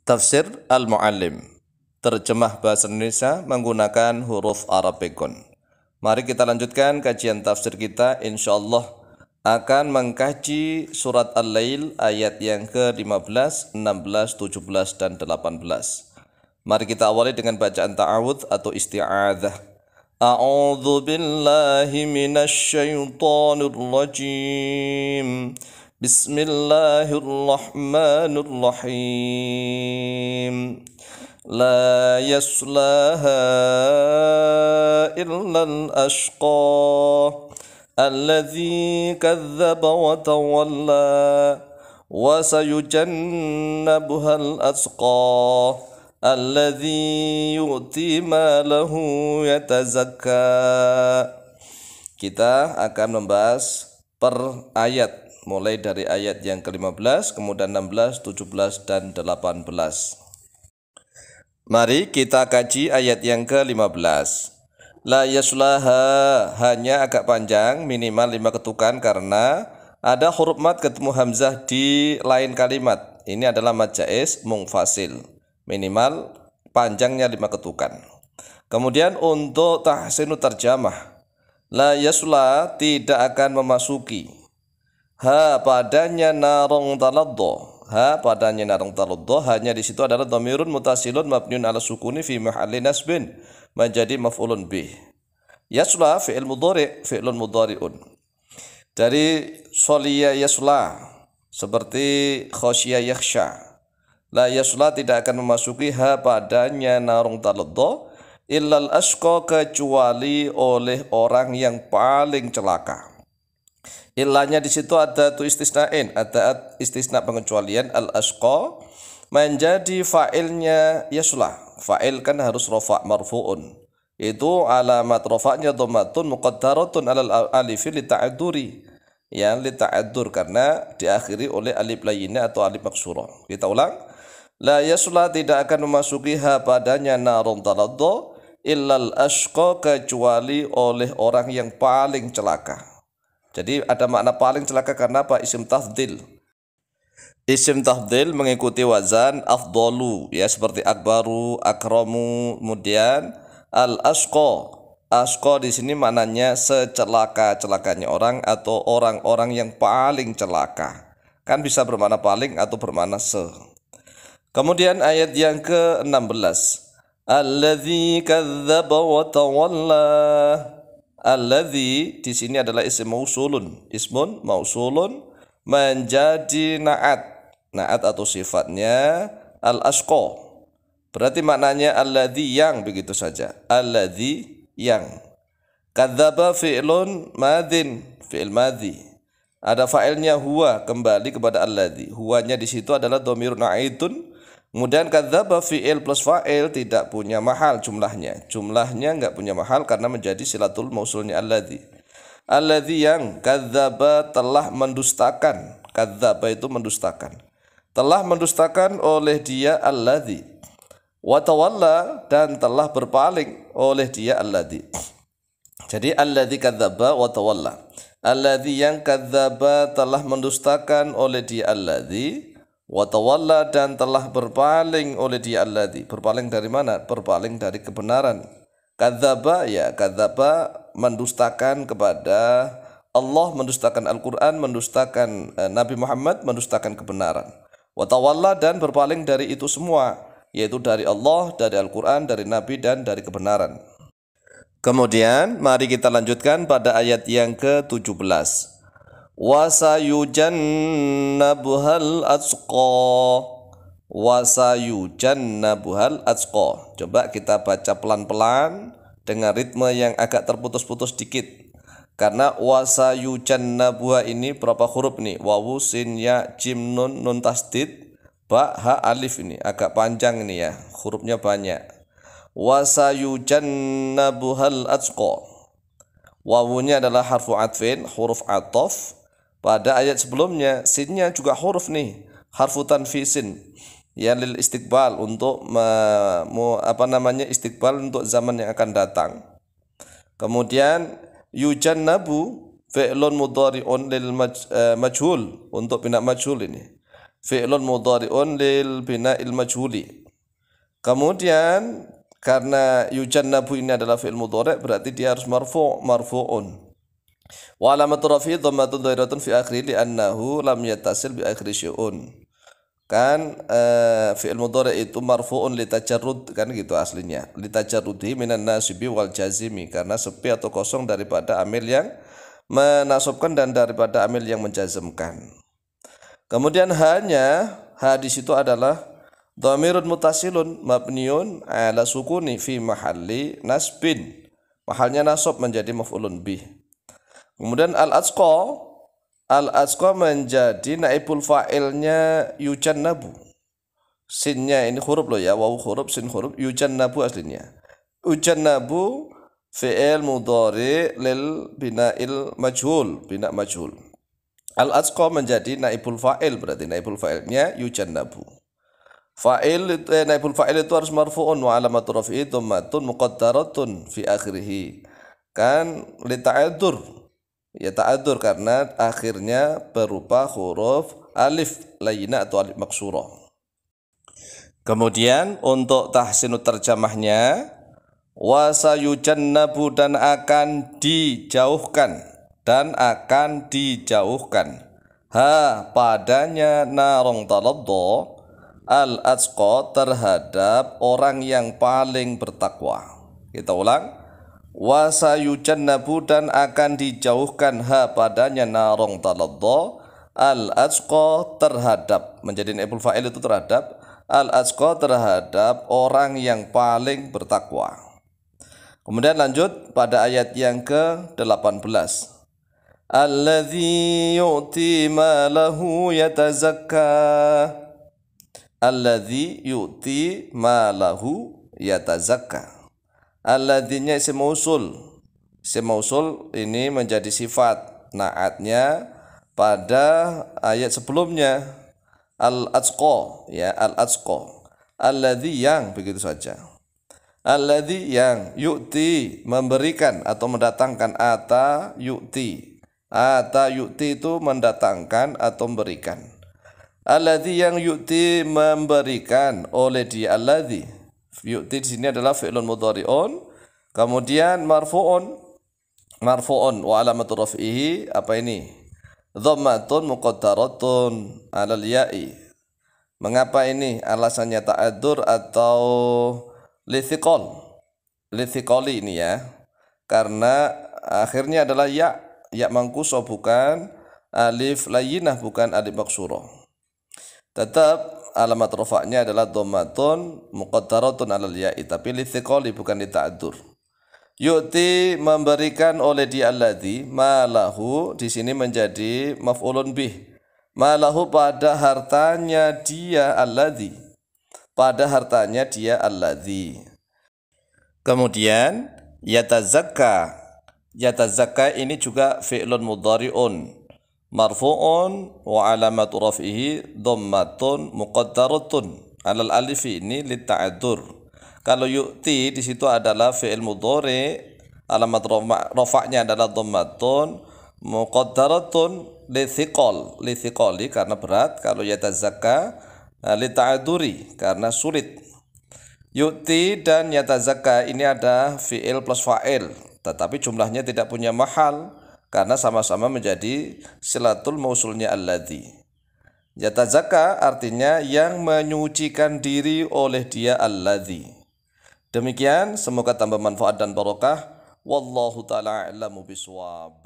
Tafsir Al-Muallim, terjemah bahasa Indonesia menggunakan huruf Arabikun. Mari kita lanjutkan kajian tafsir kita. InsyaAllah akan mengkaji surat Al-Lail ayat yang ke-15, 16, 17, dan 18. Mari kita awali dengan bacaan ta'awudz atau isti'adzah. A'udzu billahi minasy syaithanir rajim. Bismillahirrahmanirrahim. La yaslaha illa al-ashqa alladzi kadzdzaba wa tawalla wa sayujannabuha al-atqa alladzi yu'ti malahu yatazakka. Kita akan membahas per ayat, mulai dari ayat yang ke-15, kemudian 16, 17, dan 18. Mari kita kaji ayat yang ke-15. La yaslaha, hanya agak panjang, minimal 5 ketukan karena ada huruf mad ketemu hamzah di lain kalimat. Ini adalah mad jaiz munfasil. Minimal panjangnya 5 ketukan. Kemudian untuk tahsinu terjamah, la yasla tidak akan memasuki. Ha padanya narong taladdo. Ha padanya narong taladdo, hanya di situ adalah dhamirun mutasilun mabniun ala sukuni fi mahalli nasbin, menjadi maf'ulun bih. Yasla fi'il mudhari', fi'lun mudhari'un. Dari soliya yasla, seperti khosya yakhsha. La yasla tidak akan memasuki ha padanya narong taladdo illal ashqa, kecuali oleh orang yang paling celaka. Ilahnya di situ ada tu istisnain, ada istisna pengecualian. Al-ashqa menjadi fa'ilnya yaslah. Fa'il kan harus rafa' marfu'un. Itu alamat rafa'nya dhammatun muqaddaratun alal alifi li ta'adduri. Ya, li ta'addur karena diakhiri oleh alif layyinah atau alif maksurah. Kita ulang. La yaslah tidak akan memasuki ha padanya narun taladdo illal ashqa, kecuali oleh orang yang paling celaka. Jadi ada makna paling celaka karena apa? Isim tafdil. Isim tafdil mengikuti wazan afdolu, ya, seperti akbaru, akramu. Kemudian al-ashqa. Ashqa di sini maknanya secelaka-celakanya orang atau orang-orang yang paling celaka. Kan bisa bermakna paling atau bermakna se. Kemudian ayat yang ke-16. Alladzi kadzdzaba wa tawalla. Alladzi di sini adalah ism mausulun, ismun mausulun menjadi naat atau sifatnya al-ashqa. Berarti maknanya alladzi, yang, begitu saja. Alladzi, yang. Kadzdzaba fi'lun madin, fi'il madhi. Ada fa'ilnya huwa, kembali kepada alladzi. Huwanya di situ adalah dhamirun aidun. Kemudian kadzdzaba fi'il plus fa'il tidak punya mahal jumlahnya. Jumlahnya enggak punya mahal karena menjadi silatul mausulnya alladzi. Alladzi yang kadzdzaba telah mendustakan. Kadzdzaba itu mendustakan. Telah mendustakan oleh dia alladzi. Wa tawalla, dan telah berpaling oleh dia alladzi. Jadi alladzi kadzdzaba wa tawalla. Alladzi yang kadzdzaba telah mendustakan oleh dia alladzi. Wa tawalla, dan telah berpaling oleh dia alladzi. Berpaling dari mana? Berpaling dari kebenaran. Kadzdzaba, ya, kadzdzaba mendustakan kepada Allah, mendustakan Al-Quran, mendustakan Nabi Muhammad, mendustakan kebenaran. Wa tawalla, dan berpaling dari itu semua, yaitu dari Allah, dari Al-Quran, dari Nabi, dan dari kebenaran. Kemudian mari kita lanjutkan pada ayat yang ke-17. Wasayujannabuhal atqa. Wasayujannabuhal atqa. Coba kita baca pelan-pelan dengan ritme yang agak terputus-putus dikit. Karena wasayujannabuha ini berapa huruf nih? Wawu, sin, ya, jim, nun, nun tasdid, ba, ha, alif, ini agak panjang ini ya. Hurufnya banyak. Wasayujannabuhal atqa. Wawunya adalah harfu atfin, huruf atof. Pada ayat sebelumnya sinnya juga huruf nih, harfu tanfisin, ya, lil istiqbal, untuk istiqbal untuk zaman yang akan datang. Kemudian yujannabu fi'lun mudhari'un lil majhul, untuk bina majhul ini. fi'lun mudhari'un lil bina'il majhuli. Kemudian karena yujannabu ini adalah fi'il mudhari' berarti dia harus marfu'un. Wa alamatu rafi'i dhammatun dhahiratun fi akhiri li'annahu lam yattasil bi akhiri syai'un. Kan fi'il mudhari' itu marfu'un litajarrud kan gitu aslinya. Litajarrudi minan nasibi wal jazimi karena sepi atau kosong daripada amil yang menasabkan dan daripada amil yang menjazmkan. Kemudian hanya di situ adalah dhamirun mutasilun mabniun ala sukuni fi mahalli nasbin. Mahalnya nasab menjadi maf'ulun bih. Kemudian al-atqa menjadi naibul fa'ilnya yujannabu. Sinnya ini huruf loh ya, wawu huruf, sin huruf, yujannabu aslinya. Yujannabu fi'il mudhari lil bina'il majhul, bina' majhul. Al-atqa menjadi naibul fa'il, berarti naibul fa'ilnya yujannabu. Naibul fa'il itu harus marfu'un wa alamatu rafi'i dhammatun muqaddaratun fi akhirih. Kan li ta'adur. Ya ta'adur karena akhirnya berupa huruf alif layyinah atau alif maksurah. Kemudian untuk tahsinut terjemahnya wa sayujannabu dan akan dijauhkan padanya narong taladdo al-atqa terhadap orang yang paling bertakwa. Kita ulang. Wa sayujannabu dan akan dijauhkan padanya narong taladdo al-atqa terhadap menjadi naibul fa'il itu terhadap al-atqa terhadap orang yang paling bertakwa. Kemudian lanjut pada ayat yang ke-18. Alladzi yu'ti malahu yatazakka. Alladzi yu'ti malahu yatazakka. Alladzinya isim mausul. Isim mausul ini menjadi sifat naatnya pada ayat sebelumnya. Al-atqa ya, al-atqa. Alladzi yang begitu saja. Alladzi yang yu'ti memberikan atau mendatangkan ata yu'ti. Ata yu'ti itu mendatangkan atau memberikan. Alladzi yang yu'ti memberikan oleh dia alladzi. Yu'ti di sini adalah fi'lun mudhari'un, kemudian marfu'un wa alamatu raf'ihi apa ini? Dhammatun muqaddaratun 'alal ya'i. Mengapa ini? Alasannya ta'addur atau lithiqali ini ya. Karena akhirnya adalah ya mangkuso bukan alif layyinah, bukan alif maksurah. Tetap alamat rafa'nya adalah dhammatun muqaddaratun 'alal ya'i, tapi lithiqali bukan lita'addur. Yu'ti memberikan oleh dia alladzi, malahu di sini menjadi maf'ulun bih. Malahu pada hartanya dia alladzi. Pada hartanya dia alladzi. Kemudian yatazakka. Yatazakka ini juga fi'lun mudhari'un. Marfu'un wa alamatu raf'ihi dhammatun muqaddaratun 'alal alif ini lita'addur. Kalau yu'ti di situ adalah fi'il mudhari, alamat rafa'nya adalah dhammatun muqaddaratun lithiqali karena berat. Kalau yatazakka lita'adduri karena sulit. Yu'ti dan yatazakka ini ada fi'il plus fa'il, tetapi jumlahnya tidak punya mahal karena sama-sama menjadi silatul mausulnya alladzi. Yatazakka artinya yang menyucikan diri oleh dia alladzi. Demikian, semoga tambah manfaat dan barokah. Wallahu ta'ala a'lamu bishawab.